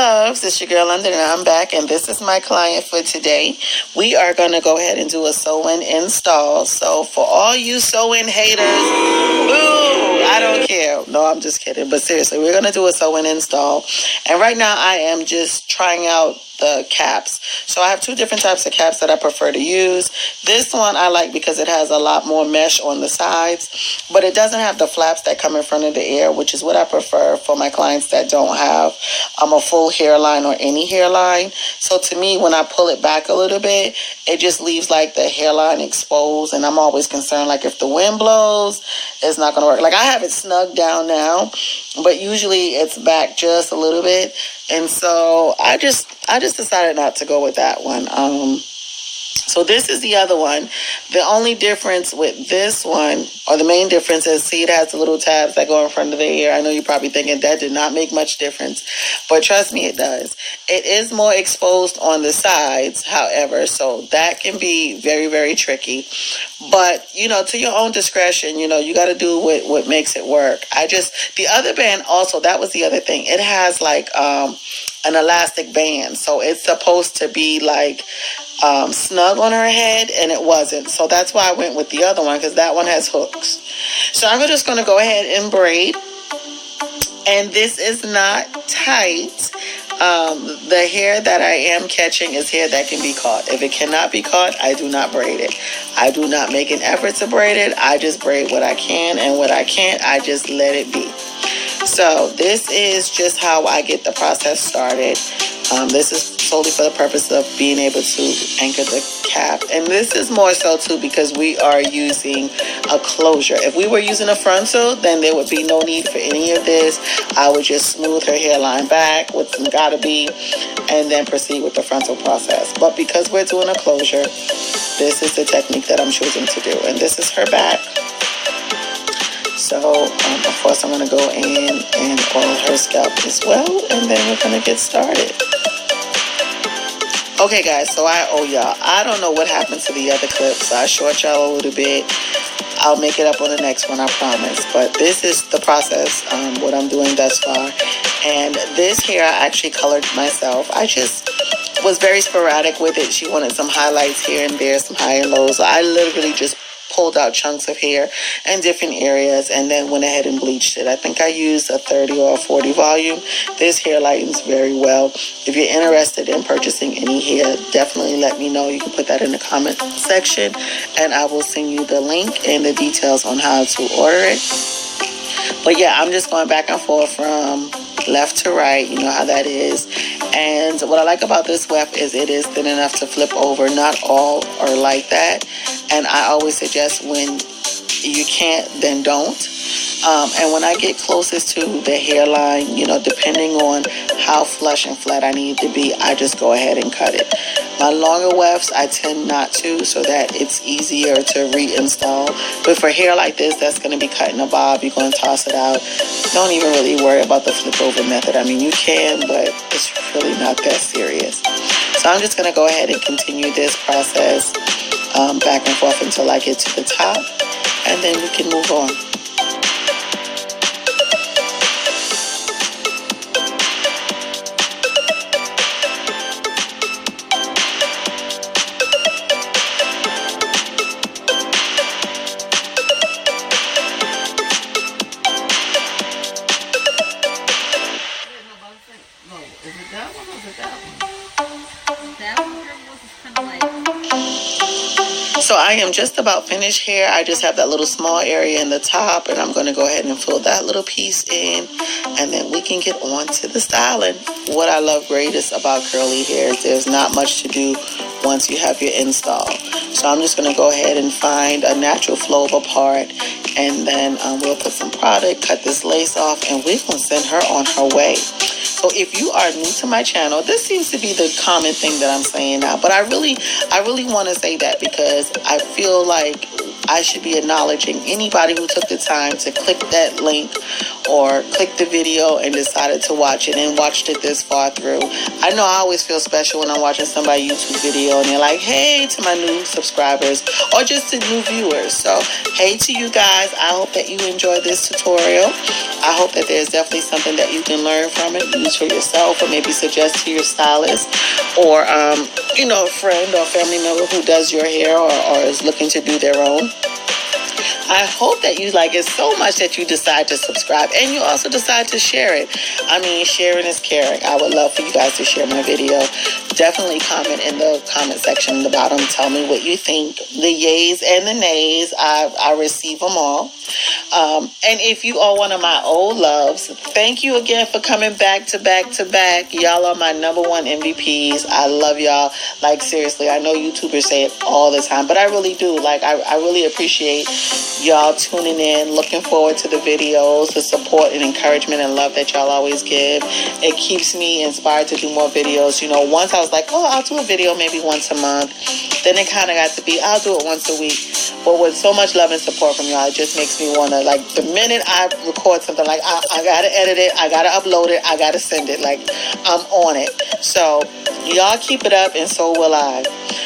loves, it's your girl London and I'm back, and this is my client for today. We are going to go ahead and do a sew-in install. So for all you sew-in haters, boo, I don't care. No, I'm just kidding. But seriously, we're going to do a sew-in install. And right now I am just trying out the caps. So I have two different types of caps that I prefer to use. This one I like because it has a lot more mesh on the sides, but it doesn't have the flaps that come in front of the ear, which is what I prefer for my clients that don't have a full hairline or any hairline. So to me, when I pull it back a little bit, it just leaves like the hairline exposed, and I'm always concerned like if the wind blows, it's not going to work. Like I have it snug down now, but usually it's back just a little bit. And so I just decided not to go with that one. So this is the other one. The only difference with this one, or the main difference, is see, it has the little tabs that go in front of the ear. I know you're probably thinking that did not make much difference, but trust me, it does. It is more exposed on the sides, however, so that can be very, very tricky. But, you know, to your own discretion, you know, you got to do what makes it work. The other band also, that was the other thing. It has like an elastic band, so it's supposed to be like snug on her head, and it wasn't. So that's why I went with the other one, because that one has hooks. So I'm just going to go ahead and braid. And this is not tight. The hair that I am catching is hair that can be caught. If it cannot be caught, I do not braid it. I do not make an effort to braid it. I just braid what I can, and what I can't, I just let it be. So this is just how I get the process started. This is solely for the purpose of being able to anchor the cap. And this is more so too because we are using a closure. If we were using a frontal, then there would be no need for any of this. I would just smooth her hairline back with some gotta be, and then proceed with the frontal process. But because we're doing a closure, this is the technique that I'm choosing to do. And this is her back. So, of course, I'm going to go in and oil her scalp as well, and then we're going to get started. Okay, guys, so I owe y'all. I don't know what happened to the other clips. I short y'all a little bit. I'll make it up on the next one, I promise. But this is the process, what I'm doing thus far. And this hair I actually colored myself. I just was very sporadic with it. She wanted some highlights here and there, some high and lows. So I literally just pulled out chunks of hair in different areas and then went ahead and bleached it. I think I used a 30 or a 40 volume. This hair lightens very well. If you're interested in purchasing any hair, definitely let me know. You can put that in the comment section and I will send you the link and the details on how to order it. But yeah, I'm just going back and forth from left to right. You know how that is. And what I like about this weft is it is thin enough to flip over. Not all are like that. And I always suggest when you can't, then don't. And when I get closest to the hairline, you know, depending on how flush and flat I need to be, I just go ahead and cut it. My longer wefts, I tend not to, so that it's easier to reinstall. But for hair like this, that's going to be cut in a bob. You're going to toss it out. Don't even really worry about the flip over method. I mean, you can, but it's really not that serious. So I'm just going to go ahead and continue this process back and forth until I get to the top, and then we can move on. So I am just about finished here. I just have that little small area in the top, and I'm going to go ahead and fill that little piece in, and then we can get on to the styling. What I love greatest about curly hair is there's not much to do once you have your install. So I'm just going to go ahead and find a natural flow of a part, and then we'll put some product, cut this lace off, and we're going to send her on her way. So if you are new to my channel, this seems to be the common thing that I'm saying now, but I really want to say that because I feel like I should be acknowledging anybody who took the time to click that link or clicked the video and decided to watch it and watched it this far through. I know I always feel special when I'm watching somebody's YouTube video and they're like, hey, to my new subscribers or just to new viewers. So, hey to you guys. I hope that you enjoyed this tutorial. I hope that there's definitely something that you can learn from it, use for yourself, or maybe suggest to your stylist or, a friend or family member who does your hair or is looking to do their own. I hope that you like it so much that you decide to subscribe and you also decide to share it. I mean, sharing is caring. I would love for you guys to share my video. Definitely comment in the comment section in the bottom. Tell me what you think. The yays and the nays, I receive them all. And if you are one of my old loves, thank you again for coming back to back to back. Y'all are my #1 MVPs. I love y'all. Like, seriously, I know YouTubers say it all the time, but I really do. Like, I really appreciate y'all tuning in, looking forward to the videos, the support and encouragement and love that y'all always give. It keeps me inspired to do more videos. Once I was like, oh, I'll do a video maybe once a month. Then it kind of got to be, I'll do it once a week. But with so much love and support from y'all, it just makes me want to, like, the minute I record something, like, I got to edit it, I got to upload it, I got to send it. Like, I'm on it. So y'all keep it up and so will I.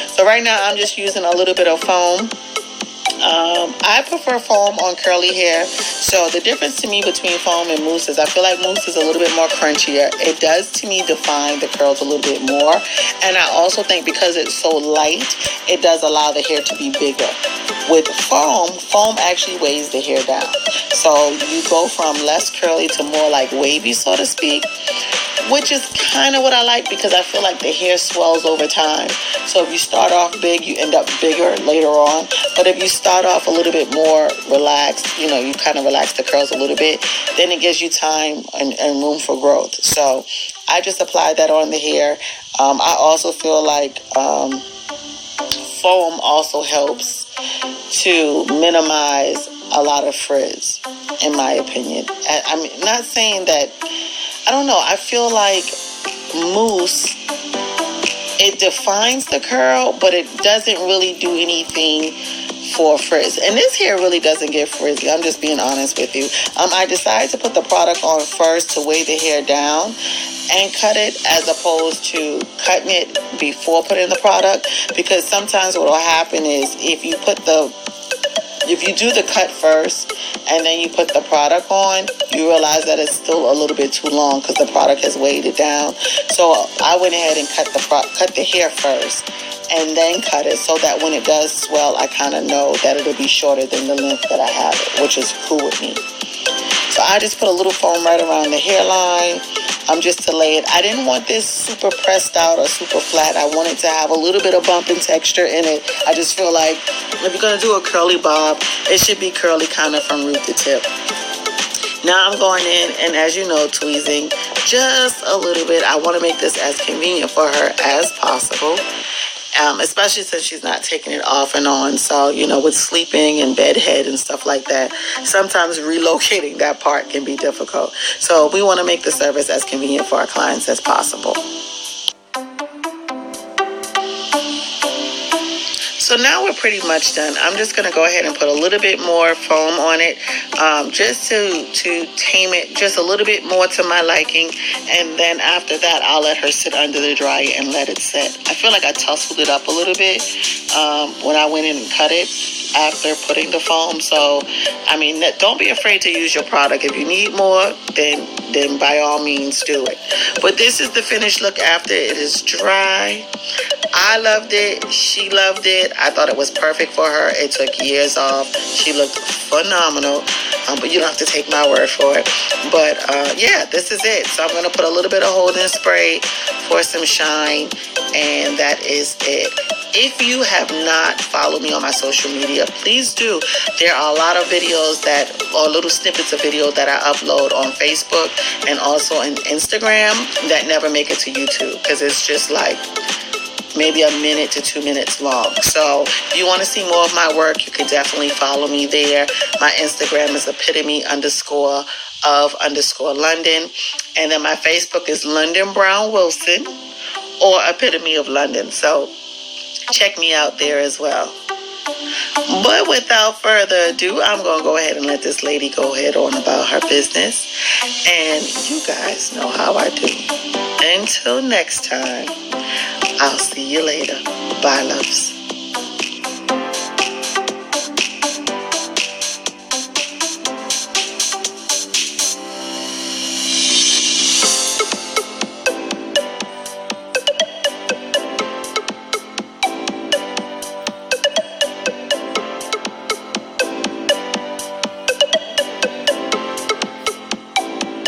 So right now I'm just using a little bit of foam. I prefer foam on curly hair. So the difference to me between foam and mousse is I feel like mousse is a little bit more crunchier. It does to me define the curls a little bit more. And I also think because it's so light, it does allow the hair to be bigger. With foam actually weighs the hair down. So you go from less curly to more like wavy, so to speak, which is kind of what I like because I feel like the hair swells over time. So if you start off big, you end up bigger later on. But if you start off a little bit more relaxed, you kind of relax the curls a little bit, then it gives you time and room for growth. So I just applied that on the hair. I also feel like foam also helps to minimize a lot of frizz, in my opinion. I'm not saying that, I don't know, I feel like mousse, it defines the curl, but it doesn't really do anything for frizz. And this hair really doesn't get frizzy. I'm just being honest with you. I decided to put the product on first to weigh the hair down and cut it as opposed to cutting it before putting the product, because sometimes what will happen is if you do the cut first and then you put the product on, you realize that it's still a little bit too long because the product has weighed it down. So I went ahead and cut the hair first and then cut it so that when it does swell, I kind of know that it'll be shorter than the length that I have it, which is cool with me. So I just put a little foam right around the hairline. Just to lay it. I didn't want this super pressed out or super flat. I wanted to have a little bit of bump and texture in it. I just feel like if you're going to do a curly bob, it should be curly kind of from root to tip. Now I'm going in and, as you know, tweezing just a little bit. I want to make this as convenient for her as possible. Especially since she's not taking it off and on. So, with sleeping and bedhead and stuff like that, sometimes relocating that part can be difficult. So we want to make the service as convenient for our clients as possible. So now we're pretty much done. I'm just going to go ahead and put a little bit more foam on it, just to tame it just a little bit more to my liking. And then after that, I'll let her sit under the dryer and let it set. I feel like I tousled it up a little bit when I went in and cut it after putting the foam. So, don't be afraid to use your product. If you need more, then by all means do it. But this is the finished look after it is dry. I loved it. She loved it. I thought it was perfect for her. It took years off. She looked phenomenal. But you don't have to take my word for it. But yeah, this is it. So I'm going to put a little bit of holding spray for some shine. And that is it. If you have not followed me on my social media, please do. There are a lot of videos or little snippets of video that I upload on Facebook and also on Instagram that never make it to YouTube because it's just like maybe a minute to 2 minutes long. So if you want to see more of my work, you can definitely follow me there. My Instagram is epitome_of_London. And then my Facebook is London Brown Wilson or Epitome of London. So check me out there as well. But without further ado, I'm going to go ahead and let this lady go ahead on about her business. And you guys know how I do. Until next time, I'll see you later. Bye, loves.